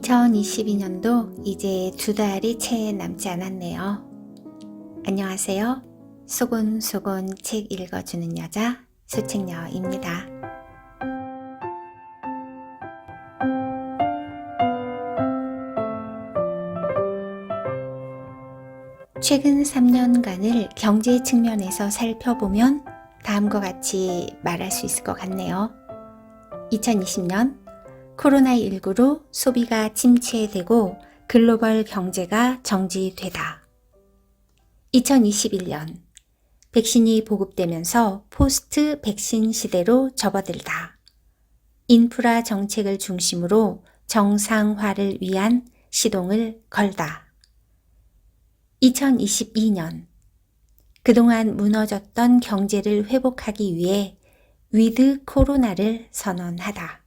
2022년도 이제 2달이 채 남지 않았네요. 안녕하세요. 소곤소곤 책 읽어주는 여자 소책녀입니다. 최근 3년간을 경제 측면에서 살펴보면 다음과 같이 말할 수 있을 것 같네요. 2020년 코로나19로 소비가 침체되고 글로벌 경제가 정지되다. 2021년 백신이 보급되면서 포스트 백신 시대로 접어들다. 인프라 정책을 중심으로 정상화를 위한 시동을 걸다. 2022년 그동안 무너졌던 경제를 회복하기 위해 위드 코로나를 선언하다.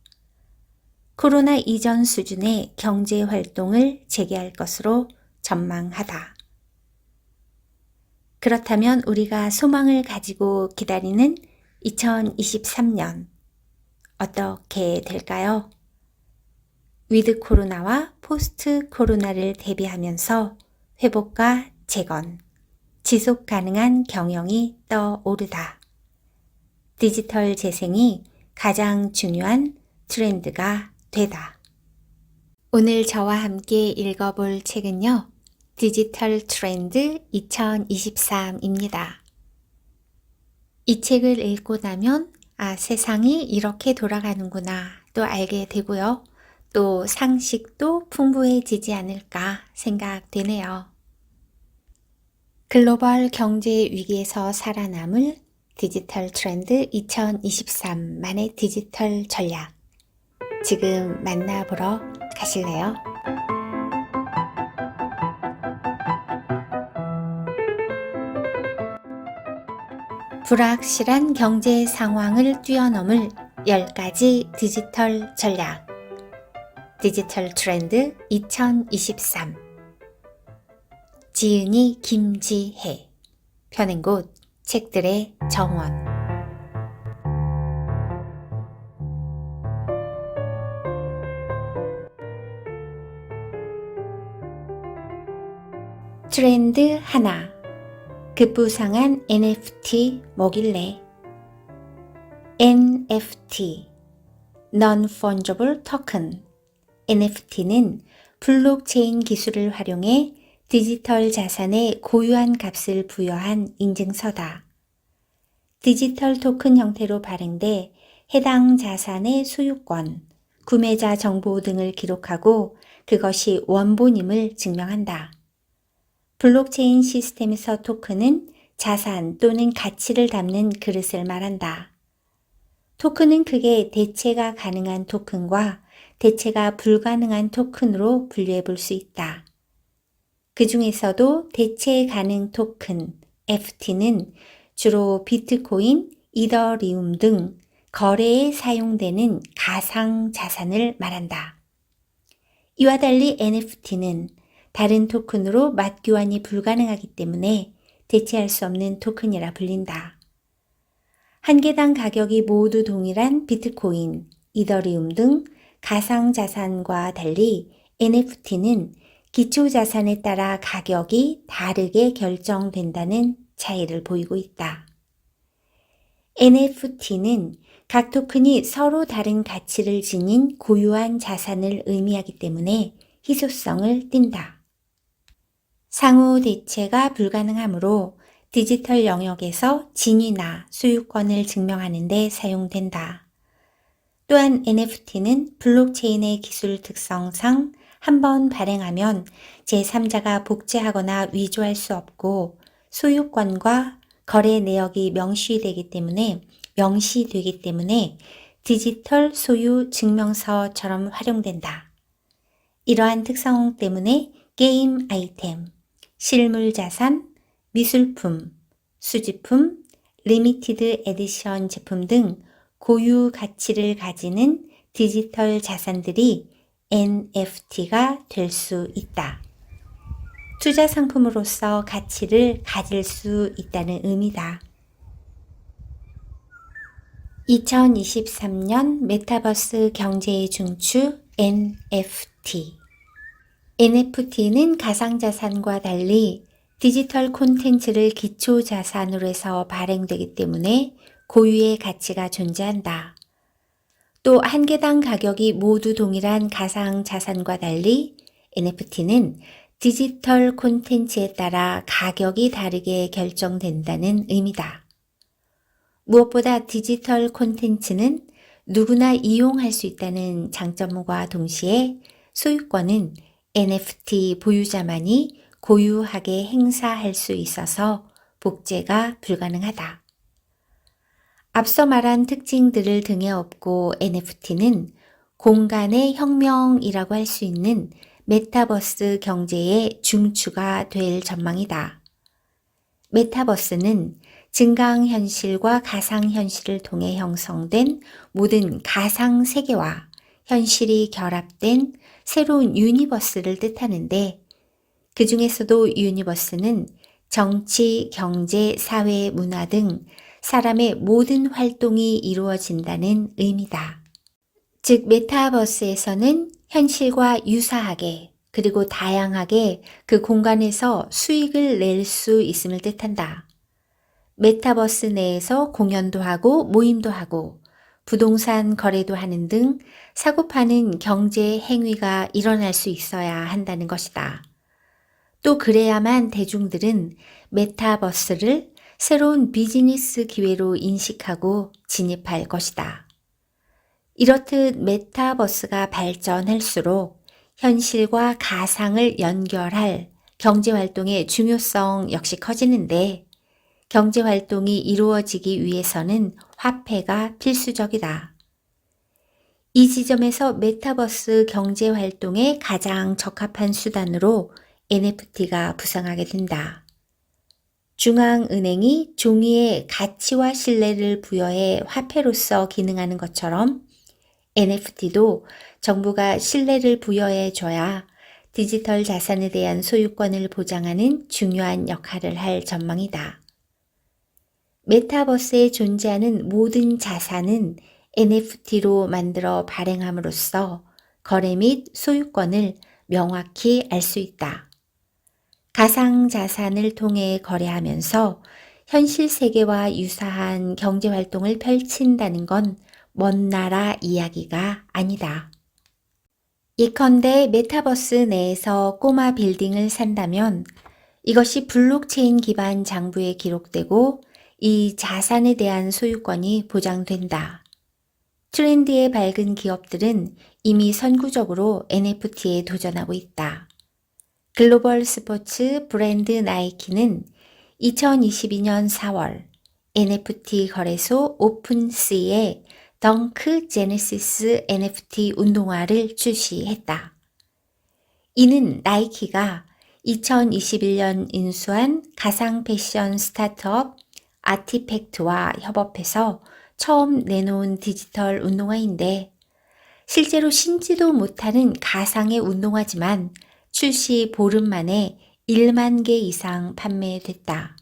코로나 이전 수준의 경제 활동을 재개할 것으로 전망하다. 그렇다면 우리가 소망을 가지고 기다리는 2023년 어떻게 될까요? 위드 코로나와 포스트 코로나를 대비하면서 회복과 재건, 지속 가능한 경영이 떠오르다. 디지털 재생이 가장 중요한 트렌드가 되다. 오늘 저와 함께 읽어볼 책은요. 디지털 트렌드 2023입니다. 이 책을 읽고 나면 세상이 이렇게 돌아가는구나 또 알게 되고요. 또 상식도 풍부해지지 않을까 생각되네요. 글로벌 경제 위기에서 살아남을 디지털 트렌드 2023만의 디지털 전략 지금 만나보러 가실래요? 불확실한 경제 상황을 뛰어넘을 10가지 디지털 전략 디지털 트렌드 2023 지은이 김지혜 펴낸 곳 책들의 정원 트렌드 하나 급부상한 NFT 뭐길래 NFT Non-Fungible Token NFT는 블록체인 기술을 활용해 디지털 자산에 고유한 값을 부여한 인증서다. 디지털 토큰 형태로 발행돼 해당 자산의 소유권, 구매자 정보 등을 기록하고 그것이 원본임을 증명한다. 블록체인 시스템에서 토큰은 자산 또는 가치를 담는 그릇을 말한다. 토큰은 크게 대체가 가능한 토큰과 대체가 불가능한 토큰으로 분류해 볼 수 있다. 그 중에서도 대체 가능 토큰 FT는 주로 비트코인, 이더리움 등 거래에 사용되는 가상 자산을 말한다. 이와 달리 NFT는 다른 토큰으로 맞교환이 불가능하기 때문에 대체할 수 없는 토큰이라 불린다. 한 개당 가격이 모두 동일한 비트코인, 이더리움 등 가상자산과 달리 NFT는 기초자산에 따라 가격이 다르게 결정된다는 차이를 보이고 있다. NFT는 각 토큰이 서로 다른 가치를 지닌 고유한 자산을 의미하기 때문에 희소성을 띈다. 상호 대체가 불가능하므로 디지털 영역에서 진위나 소유권을 증명하는 데 사용된다. 또한 NFT는 블록체인의 기술 특성상 한번 발행하면 제3자가 복제하거나 위조할 수 없고 소유권과 거래 내역이 명시되기 때문에 디지털 소유 증명서처럼 활용된다. 이러한 특성 때문에 게임 아이템, 실물 자산, 미술품, 수집품, 리미티드 에디션 제품 등 고유 가치를 가지는 디지털 자산들이 NFT가 될 수 있다. 투자 상품으로서 가치를 가질 수 있다는 의미다. 2023년 메타버스 경제의 중추 NFT NFT는 가상자산과 달리 디지털 콘텐츠를 기초자산으로 해서 발행되기 때문에 고유의 가치가 존재한다. 또 한 개당 가격이 모두 동일한 가상자산과 달리 NFT는 디지털 콘텐츠에 따라 가격이 다르게 결정된다는 의미다. 무엇보다 디지털 콘텐츠는 누구나 이용할 수 있다는 장점과 동시에 소유권은 NFT 보유자만이 고유하게 행사할 수 있어서 복제가 불가능하다. 앞서 말한 특징들을 등에 업고 NFT는 공간의 혁명이라고 할 수 있는 메타버스 경제의 중추가 될 전망이다. 메타버스는 증강현실과 가상현실을 통해 형성된 모든 가상세계와 현실이 결합된 새로운 유니버스를 뜻하는데 그 중에서도 유니버스는 정치, 경제, 사회, 문화 등 사람의 모든 활동이 이루어진다는 의미다. 즉 메타버스에서는 현실과 유사하게 그리고 다양하게 그 공간에서 수익을 낼 수 있음을 뜻한다. 메타버스 내에서 공연도 하고 모임도 하고 부동산 거래도 하는 등 사고파는 경제 행위가 일어날 수 있어야 한다는 것이다. 또 그래야만 대중들은 메타버스를 새로운 비즈니스 기회로 인식하고 진입할 것이다. 이렇듯 메타버스가 발전할수록 현실과 가상을 연결할 경제활동의 중요성 역시 커지는데 경제활동이 이루어지기 위해서는 화폐가 필수적이다. 이 지점에서 메타버스 경제활동에 가장 적합한 수단으로 NFT가 부상하게 된다. 중앙은행이 종이에 가치와 신뢰를 부여해 화폐로서 기능하는 것처럼 NFT도 정부가 신뢰를 부여해 줘야 디지털 자산에 대한 소유권을 보장하는 중요한 역할을 할 전망이다. 메타버스에 존재하는 모든 자산은 NFT로 만들어 발행함으로써 거래 및 소유권을 명확히 알 수 있다. 가상자산을 통해 거래하면서 현실 세계와 유사한 경제활동을 펼친다는 건 먼 나라 이야기가 아니다. 예컨대 메타버스 내에서 꼬마 빌딩을 산다면 이것이 블록체인 기반 장부에 기록되고 이 자산에 대한 소유권이 보장된다. 트렌드에 밝은 기업들은 이미 선구적으로 NFT에 도전하고 있다. 글로벌 스포츠 브랜드 나이키는 2022년 4월 NFT 거래소 오픈시에 덩크 제네시스 NFT 운동화를 출시했다. 이는 나이키가 2021년 인수한 가상 패션 스타트업 아티팩트와 협업해서 처음 내놓은 디지털 운동화인데 실제로 신지도 못하는 가상의 운동화지만 출시 보름 만에 1만 개 이상 판매됐다.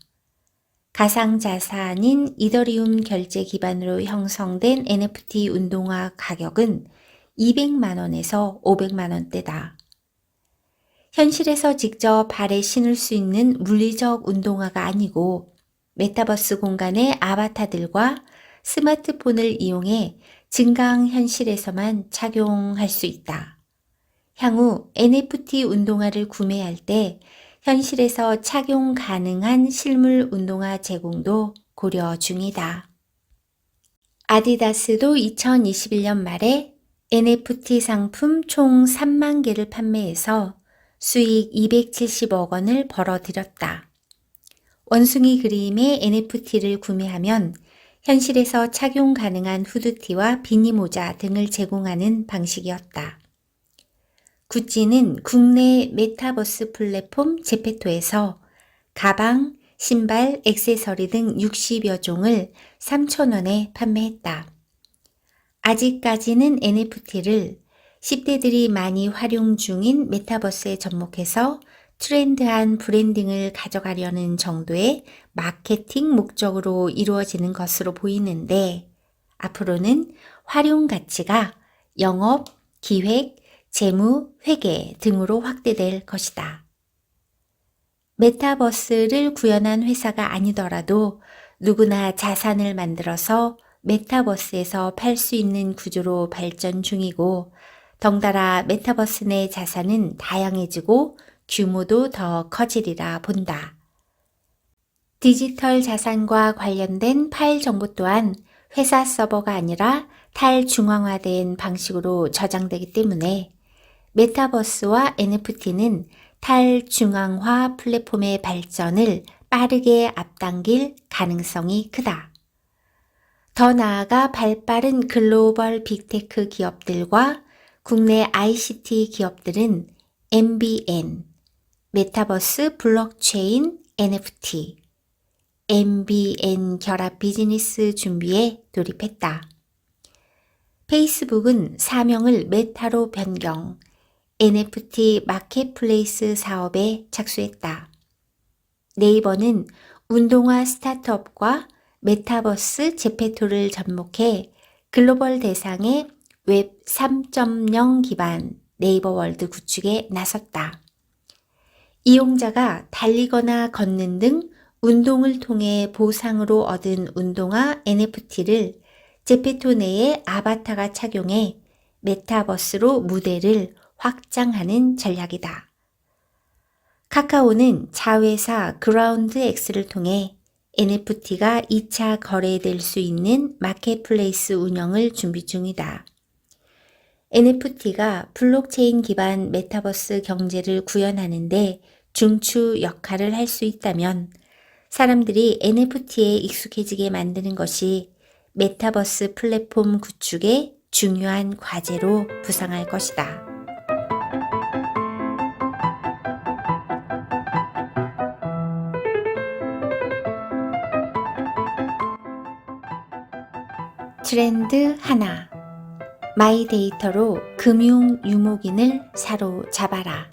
가상자산인 이더리움 결제 기반으로 형성된 NFT 운동화 가격은 200만 원에서 500만 원대다. 현실에서 직접 발에 신을 수 있는 물리적 운동화가 아니고 메타버스 공간의 아바타들과 스마트폰을 이용해 증강현실에서만 착용할 수 있다. 향후 NFT 운동화를 구매할 때 현실에서 착용 가능한 실물 운동화 제공도 고려 중이다. 아디다스도 2021년 말에 NFT 상품 총 3만 개를 판매해서 수익 270억 원을 벌어들였다. 원숭이 그림의 NFT를 구매하면 현실에서 착용 가능한 후드티와 비니 모자 등을 제공하는 방식이었다. 구찌는 국내 메타버스 플랫폼 제페토에서 가방, 신발, 액세서리 등 60여 종을 3,000원에 판매했다. 아직까지는 NFT를 10대들이 많이 활용 중인 메타버스에 접목해서 트렌드한 브랜딩을 가져가려는 정도의 마케팅 목적으로 이루어지는 것으로 보이는데 앞으로는 활용 가치가 영업, 기획, 재무, 회계 등으로 확대될 것이다. 메타버스를 구현한 회사가 아니더라도 누구나 자산을 만들어서 메타버스에서 팔 수 있는 구조로 발전 중이고, 덩달아 메타버스 내 자산은 다양해지고 규모도 더 커지리라 본다. 디지털 자산과 관련된 파일 정보 또한 회사 서버가 아니라 탈중앙화된 방식으로 저장되기 때문에 메타버스와 NFT는 탈중앙화 플랫폼의 발전을 빠르게 앞당길 가능성이 크다. 더 나아가 발빠른 글로벌 빅테크 기업들과 국내 ICT 기업들은 MBN, 메타버스 블록체인 NFT, MBN 결합 비즈니스 준비에 돌입했다. 페이스북은 사명을 메타로 변경, NFT 마켓플레이스 사업에 착수했다. 네이버는 운동화 스타트업과 메타버스 제페토를 접목해 글로벌 대상의 웹 3.0 기반 네이버 월드 구축에 나섰다. 이용자가 달리거나 걷는 등 운동을 통해 보상으로 얻은 운동화 NFT를 제페토 내에 아바타가 착용해 메타버스로 무대를 확장하는 전략이다. 카카오는 자회사 그라운드X를 통해 NFT가 2차 거래될 수 있는 마켓플레이스 운영을 준비 중이다. NFT가 블록체인 기반 메타버스 경제를 구현하는데 중추 역할을 할 수 있다면 사람들이 NFT에 익숙해지게 만드는 것이 메타버스 플랫폼 구축의 중요한 과제로 부상할 것이다. 트렌드 하나. 마이데이터로 금융 유목인을 사로잡아라.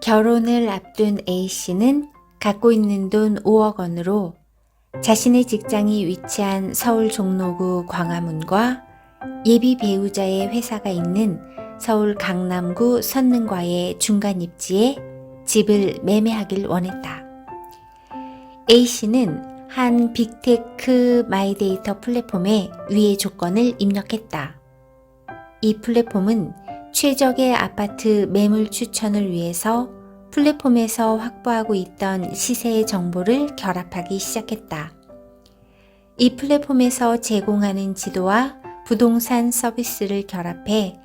결혼을 앞둔 A씨는 갖고 있는 돈 5억 원으로 자신의 직장이 위치한 서울 종로구 광화문과 예비 배우자의 회사가 있는 서울 강남구 선능과의 중간 입지에 집을 매매하길 원했다. A씨는 한 빅테크 마이데이터 플랫폼에 위의 조건을 입력했다. 이 플랫폼은 최적의 아파트 매물 추천을 위해서 플랫폼에서 확보하고 있던 시세 정보를 결합하기 시작했다. 이 플랫폼에서 제공하는 지도와 부동산 서비스를 결합해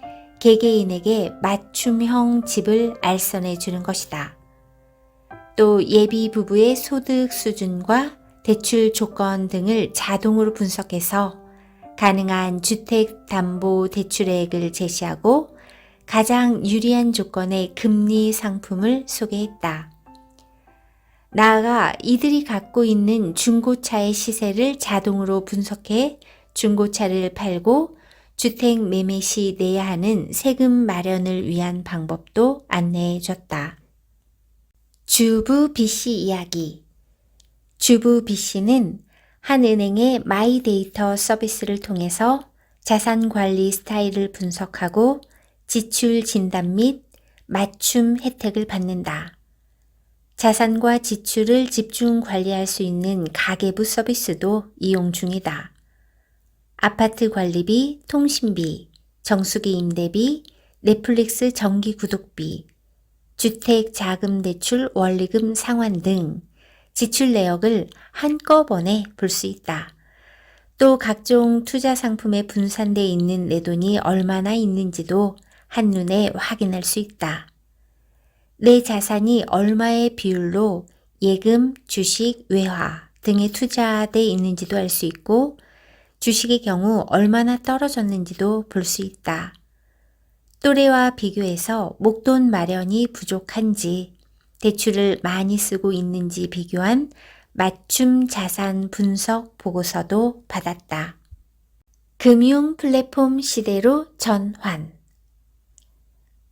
개개인에게 맞춤형 집을 알선해 주는 것이다. 또 예비 부부의 소득 수준과 대출 조건 등을 자동으로 분석해서 가능한 주택담보대출액을 제시하고 가장 유리한 조건의 금리 상품을 소개했다. 나아가 이들이 갖고 있는 중고차의 시세를 자동으로 분석해 중고차를 팔고 주택 매매 시 내야 하는 세금 마련을 위한 방법도 안내해 줬다. 주부 B씨 이야기. 주부 B씨는 한 은행의 마이데이터 서비스를 통해서 자산 관리 스타일을 분석하고 지출 진단 및 맞춤 혜택을 받는다. 자산과 지출을 집중 관리할 수 있는 가계부 서비스도 이용 중이다. 아파트 관리비, 통신비, 정수기 임대비, 넷플릭스 정기 구독비, 주택 자금 대출 원리금 상환 등 지출 내역을 한꺼번에 볼 수 있다. 또 각종 투자 상품에 분산되어 있는 내 돈이 얼마나 있는지도 한눈에 확인할 수 있다. 내 자산이 얼마의 비율로 예금, 주식, 외화 등에 투자되어 있는지도 알 수 있고 주식의 경우 얼마나 떨어졌는지도 볼 수 있다. 또래와 비교해서 목돈 마련이 부족한지 대출을 많이 쓰고 있는지 비교한 맞춤 자산 분석 보고서도 받았다. 금융 플랫폼 시대로 전환.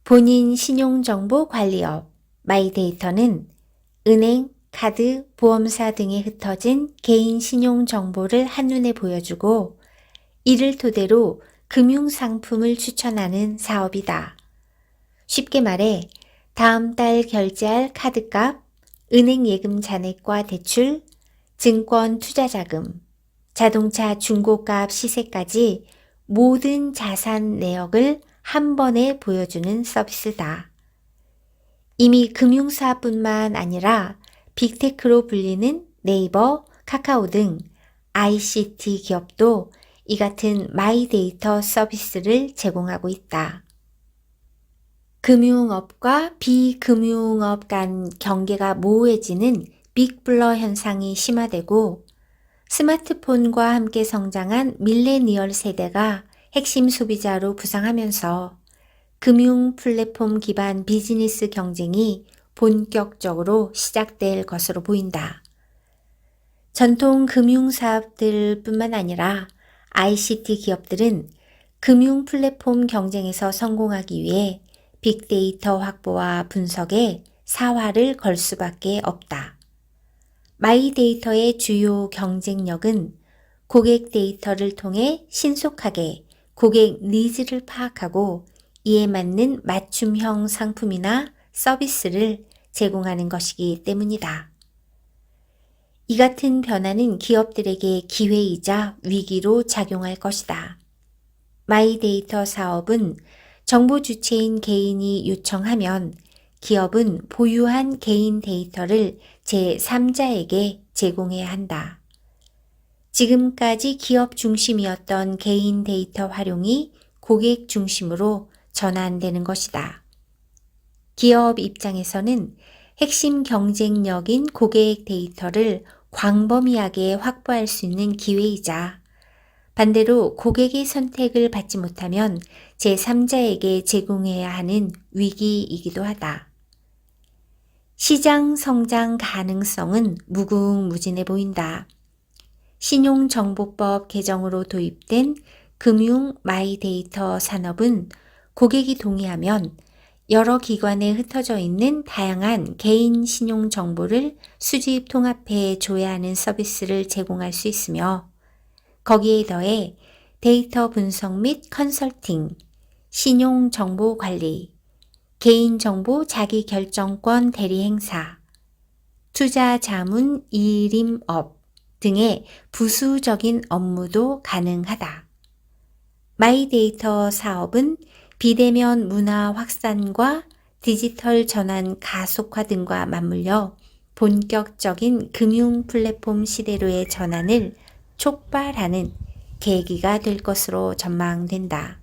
본인 신용정보 관리업 마이데이터는 은행, 카드, 보험사 등에 흩어진 개인 신용정보를 한눈에 보여주고 이를 토대로 금융상품을 추천하는 사업이다. 쉽게 말해 다음 달 결제할 카드값, 은행 예금 잔액과 대출, 증권 투자 자금, 자동차 중고값 시세까지 모든 자산 내역을 한 번에 보여주는 서비스다. 이미 금융사뿐만 아니라 빅테크로 불리는 네이버, 카카오 등 ICT 기업도 이 같은 마이데이터 서비스를 제공하고 있다. 금융업과 비금융업 간 경계가 모호해지는 빅블러 현상이 심화되고 스마트폰과 함께 성장한 밀레니얼 세대가 핵심 소비자로 부상하면서 금융 플랫폼 기반 비즈니스 경쟁이 본격적으로 시작될 것으로 보인다. 전통 금융사업들뿐만 아니라 ICT 기업들은 금융 플랫폼 경쟁에서 성공하기 위해 빅데이터 확보와 분석에 사활을 걸 수밖에 없다. 마이데이터의 주요 경쟁력은 고객 데이터를 통해 신속하게 고객 니즈를 파악하고 이에 맞는 맞춤형 상품이나 서비스를 제공하는 것이기 때문이다. 이 같은 변화는 기업들에게 기회이자 위기로 작용할 것이다. 마이데이터 사업은 정보 주체인 개인이 요청하면 기업은 보유한 개인 데이터를 제3자에게 제공해야 한다. 지금까지 기업 중심이었던 개인 데이터 활용이 고객 중심으로 전환되는 것이다. 기업 입장에서는 핵심 경쟁력인 고객 데이터를 광범위하게 확보할 수 있는 기회이자 반대로 고객의 선택을 받지 못하면 제3자에게 제공해야 하는 위기이기도 하다. 시장 성장 가능성은 무궁무진해 보인다. 신용정보법 개정으로 도입된 금융 마이데이터 산업은 고객이 동의하면 여러 기관에 흩어져 있는 다양한 개인 신용 정보를 수집 통합해 줘야 하는 서비스를 제공할 수 있으며 거기에 더해 데이터 분석 및 컨설팅, 신용 정보 관리, 개인정보 자기결정권 대리 행사, 투자 자문 이림업 등의 부수적인 업무도 가능하다. 마이데이터 사업은 비대면 문화 확산과 디지털 전환 가속화 등과 맞물려 본격적인 금융 플랫폼 시대로의 전환을 촉발하는 계기가 될 것으로 전망된다.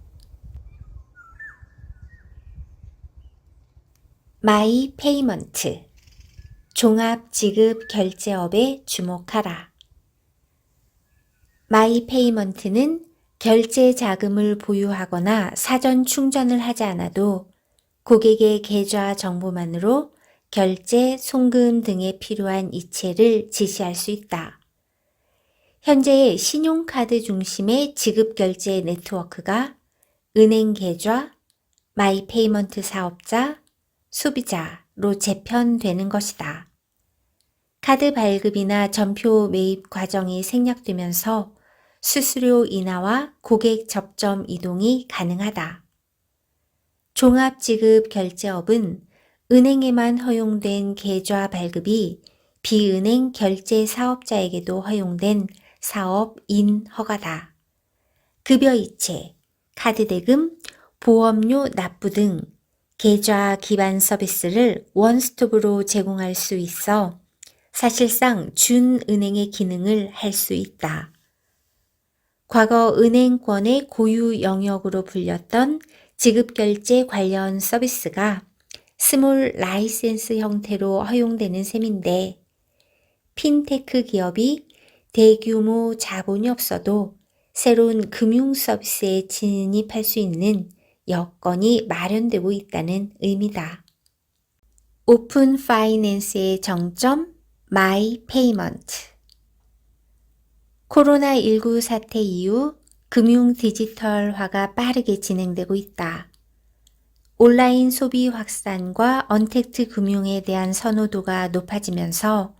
마이 페이먼트 종합 지급 결제업에 주목하라. 마이 페이먼트는 결제 자금을 보유하거나 사전 충전을 하지 않아도 고객의 계좌 정보만으로 결제, 송금 등에 필요한 이체를 지시할 수 있다. 현재 신용카드 중심의 지급 결제 네트워크가 은행 계좌, 마이 페이먼트 사업자, 소비자로 재편되는 것이다. 카드 발급이나 전표 매입 과정이 생략되면서 수수료 인하와 고객 접점 이동이 가능하다. 종합지급 결제업은 은행에만 허용된 계좌 발급이 비은행 결제 사업자에게도 허용된 사업 인허가다. 급여 이체, 카드 대금, 보험료 납부 등 계좌 기반 서비스를 원스톱으로 제공할 수 있어 사실상 준은행의 기능을 할 수 있다. 과거 은행권의 고유 영역으로 불렸던 지급결제 관련 서비스가 스몰 라이센스 형태로 허용되는 셈인데 핀테크 기업이 대규모 자본이 없어도 새로운 금융 서비스에 진입할 수 있는 여건이 마련되고 있다는 의미다. 오픈 파이낸스의 정점 마이 페이먼트 코로나19 사태 이후 금융 디지털화가 빠르게 진행되고 있다. 온라인 소비 확산과 언택트 금융에 대한 선호도가 높아지면서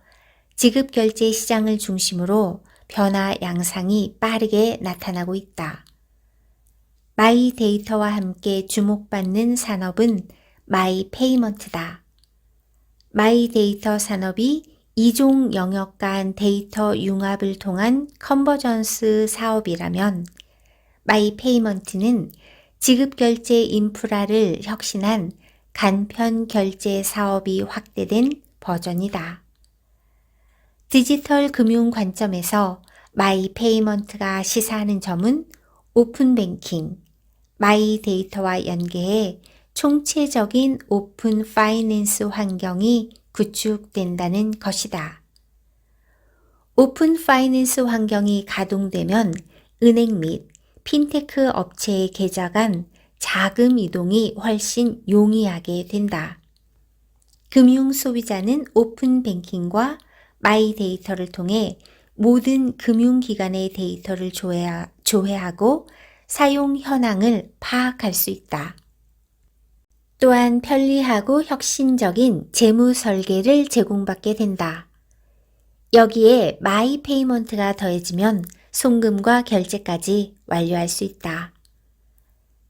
지급결제 시장을 중심으로 변화 양상이 빠르게 나타나고 있다. 마이 데이터와 함께 주목받는 산업은 마이 페이먼트다. 마이 데이터 산업이 이종 영역 간 데이터 융합을 통한 컨버전스 사업이라면 마이 페이먼트는 지급 결제 인프라를 혁신한 간편 결제 사업이 확대된 버전이다. 디지털 금융 관점에서 마이 페이먼트가 시사하는 점은 오픈 뱅킹, 마이 데이터와 연계해 총체적인 오픈 파이낸스 환경이 구축된다는 것이다. 오픈 파이낸스 환경이 가동되면 은행 및 핀테크 업체의 계좌 간 자금 이동이 훨씬 용이하게 된다. 금융 소비자는 오픈 뱅킹과 마이 데이터를 통해 모든 금융기관의 데이터를 조회하고 사용 현황을 파악할 수 있다. 또한 편리하고 혁신적인 재무 설계를 제공받게 된다. 여기에 마이 페이먼트가 더해지면 송금과 결제까지 완료할 수 있다.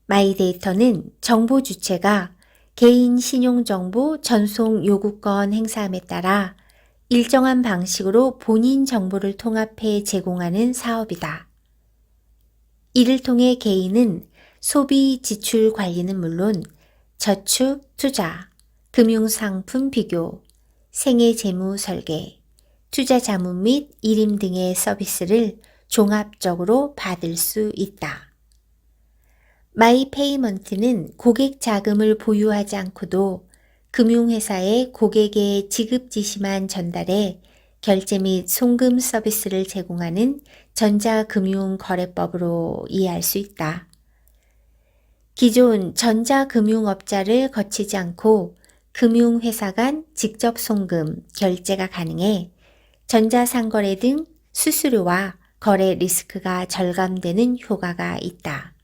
마이 데이터는 정보 주체가 개인 신용정보 전송 요구권 행사함에 따라 일정한 방식으로 본인 정보를 통합해 제공하는 사업이다. 이를 통해 개인은 소비 지출 관리는 물론 저축, 투자, 금융상품 비교, 생애 재무 설계, 투자 자문 및 일임 등의 서비스를 종합적으로 받을 수 있다. 마이 페이먼트는 고객 자금을 보유하지 않고도 금융회사에 고객의 지급 지시만 전달해 결제 및 송금 서비스를 제공하는 전자금융거래법으로 이해할 수 있다. 기존 전자금융업자를 거치지 않고 금융회사 간 직접 송금, 결제가 가능해 전자상거래 등 수수료와 거래 리스크가 절감되는 효과가 있다.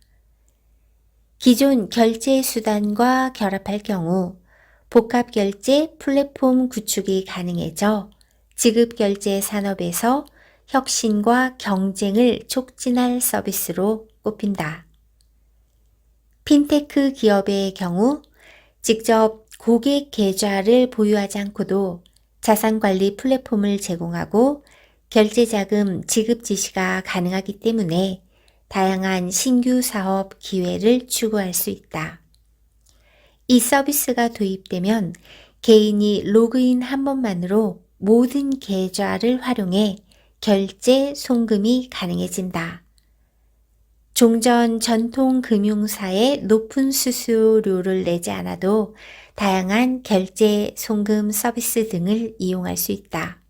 기존 결제 수단과 결합할 경우 복합결제 플랫폼 구축이 가능해져 지급결제 산업에서 혁신과 경쟁을 촉진할 서비스로 꼽힌다. 핀테크 기업의 경우 직접 고객 계좌를 보유하지 않고도 자산관리 플랫폼을 제공하고 결제자금 지급 지시가 가능하기 때문에 다양한 신규 사업 기회를 추구할 수 있다. 이 서비스가 도입되면 개인이 로그인 한 번만으로 모든 계좌를 활용해 결제, 송금이 가능해진다. 종전 전통 금융사의 높은 수수료를 내지 않아도 다양한 결제, 송금 서비스 등을 이용할 수 있다.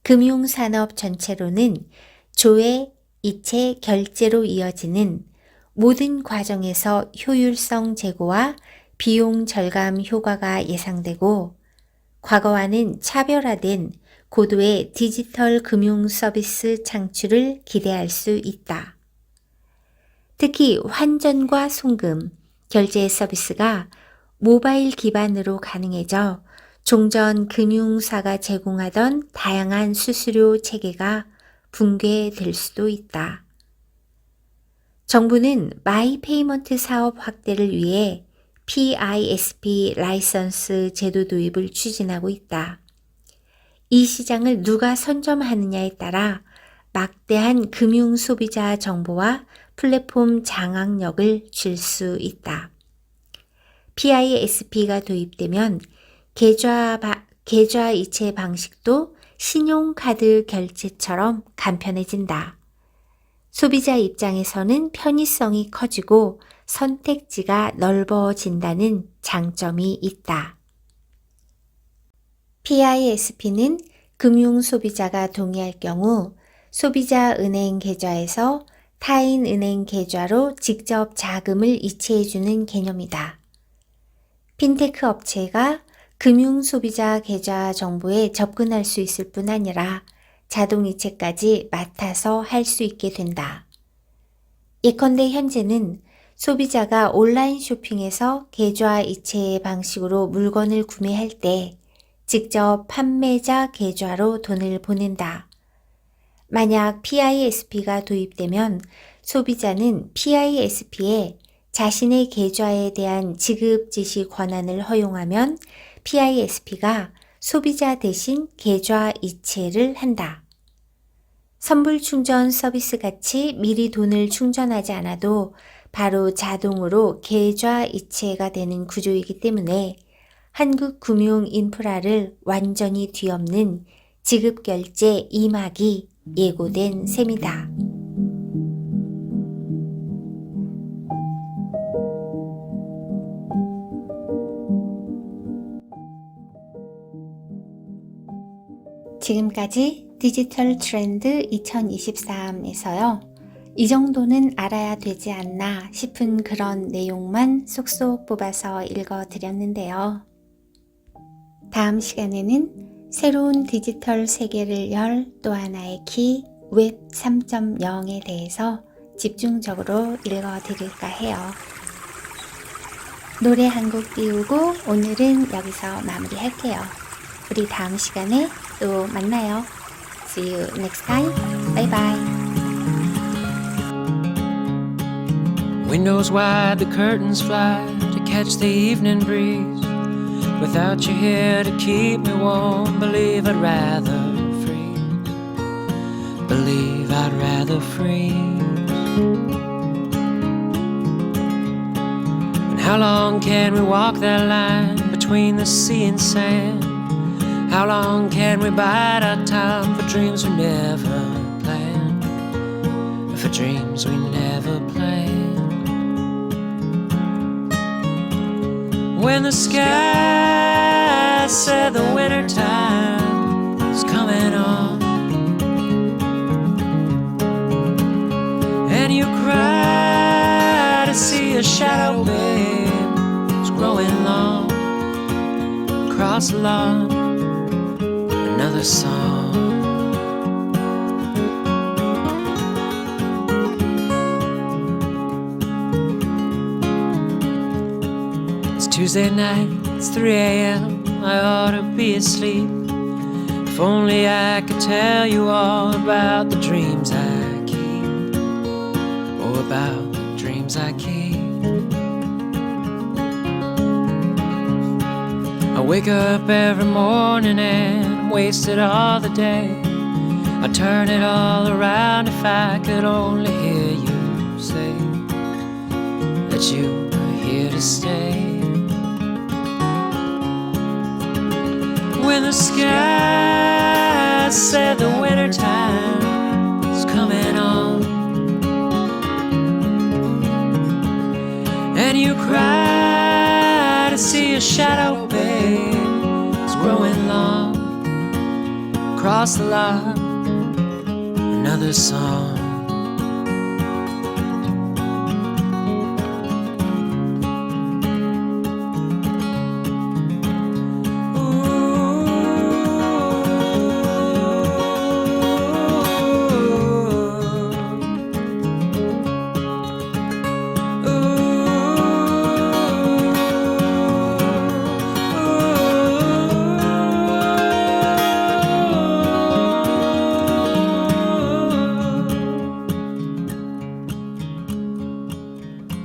금융산업 전체로는 조회, 이체, 결제로 이어지는 모든 과정에서 효율성 제고와 비용 절감 효과가 예상되고 과거와는 차별화된 고도의 디지털 금융 서비스 창출을 기대할 수 있다. 특히 환전과 송금, 결제 서비스가 모바일 기반으로 가능해져 종전 금융사가 제공하던 다양한 수수료 체계가 붕괴될 수도 있다. 정부는 마이 페이먼트 사업 확대를 위해 PISP 라이선스 제도 도입을 추진하고 있다. 이 시장을 누가 선점하느냐에 따라 막대한 금융 소비자 정보와 플랫폼 장악력을 줄 수 있다. PISP가 도입되면 계좌 이체 방식도 신용카드 결제처럼 간편해진다. 소비자 입장에서는 편의성이 커지고 선택지가 넓어진다는 장점이 있다. PISP는 금융 소비자가 동의할 경우 소비자 은행 계좌에서 타인 은행 계좌로 직접 자금을 이체해주는 개념이다. 핀테크 업체가 금융 소비자 계좌 정보에 접근할 수 있을 뿐 아니라 자동 이체까지 맡아서 할 수 있게 된다. 예컨대 현재는 소비자가 온라인 쇼핑에서 계좌 이체 방식으로 물건을 구매할 때 직접 판매자 계좌로 돈을 보낸다. 만약 PISP가 도입되면 소비자는 PISP에 자신의 계좌에 대한 지급 지시 권한을 허용하면 PISP가 소비자 대신 계좌 이체를 한다. 선불 충전 서비스 같이 미리 돈을 충전하지 않아도 바로 자동으로 계좌 이체가 되는 구조이기 때문에 한국 금융 인프라를 완전히 뒤엎는 지급결제 2막이 예고된 셈이다. 지금까지 디지털 트렌드 2023에서요. 이 정도는 알아야 되지 않나 싶은 그런 내용만 쏙쏙 뽑아서 읽어드렸는데요. 다음 시간에는 새로운 디지털 세계를 열 또 하나의 키, 웹 3.0에 대해서 집중적으로 읽어드릴까 해요. 노래 한 곡 띄우고 오늘은 여기서 마무리할게요. 우리 다음 시간에 또 만나요. See you next time. Bye bye. Windows wide, the curtains fly to catch the evening breeze. Without you here to keep me warm, believe I'd rather freeze. Believe I'd rather freeze. And how long can we walk that line between the sea and sand? How long can we bide our time for dreams we never planned? For dreams we never planned. When the sky said the winter time is coming on, and you cry to see a shadow, babe, it's growing long across the lawn. Another song. It's Tuesday night, it's 3 a.m. I ought to be asleep. If only I could tell you all about the dreams I keep. Oh, about the dreams I keep. I wake up every morning and waste it all the day. I'd turn it all around if I could only hear you say that you were here to stay. When the sky said the winter time is coming on, and you cry to see a shadow, babe, it's growing long across the lot. Another song.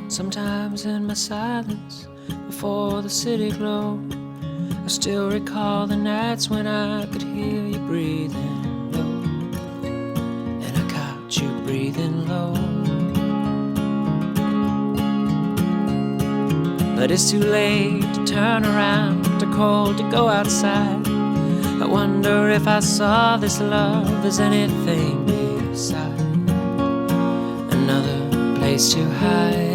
Sometimes in my silence, before the city glow, I still recall the nights when I could hear you breathing low, and I caught you breathing low. But it's too late to turn around, too cold to go outside. I wonder if I saw this love as anything beside another place to hide.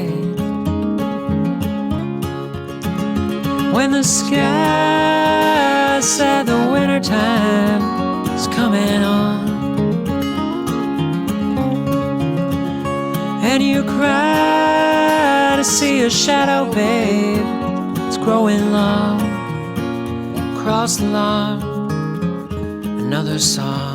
When the sky said the winter time is coming on, and you cry to see a shadow, babe, it's growing long across the lawn. Another song.